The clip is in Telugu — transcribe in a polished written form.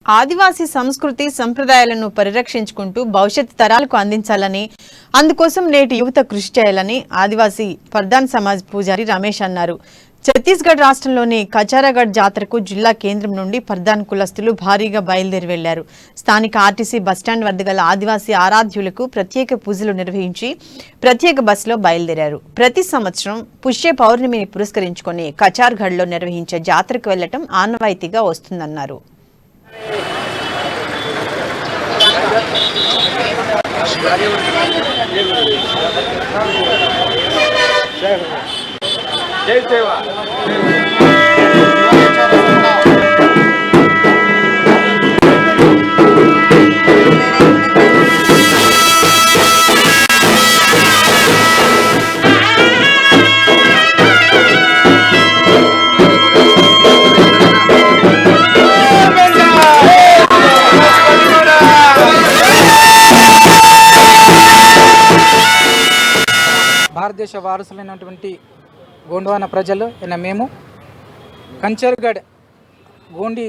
ఆదివాసీ సంస్కృతి సంప్రదాయాలను పరిరక్షించుకుంటూ భవిష్యత్ తరాలకు అందించాలని అందుకోసం నేటి యువత కృషి చేయాలని ఆదివాసీ పర్దాన్ సమాజ్ పూజారి రమేష్ అన్నారు. ఛత్తీస్గఢ్ రాష్ట్రంలోని కచారాగఢ్ జాతరకు జిల్లా కేంద్రం నుండి పర్దాన్ కులస్తులు భారీగా బయలుదేరి వెళ్లారు. స్థానిక ఆర్టీసీ బస్టాండ్ వద్ద గల ఆదివాసీ ఆరాధ్యులకు ప్రత్యేక పూజలు నిర్వహించి ప్రత్యేక బస్సులో బయలుదేరారు. ప్రతి సంవత్సరం పుష్య పౌర్ణమిని పురస్కరించుకుని కచార్గఢ్లో నిర్వహించే జాతరకు వెళ్లటం ఆనవాయితీగా వస్తుందన్నారు. जय सेवा భారతదేశ వారసులైనటువంటి గోండవాన ప్రజలు మేము కంచర్గఢ్ గోండి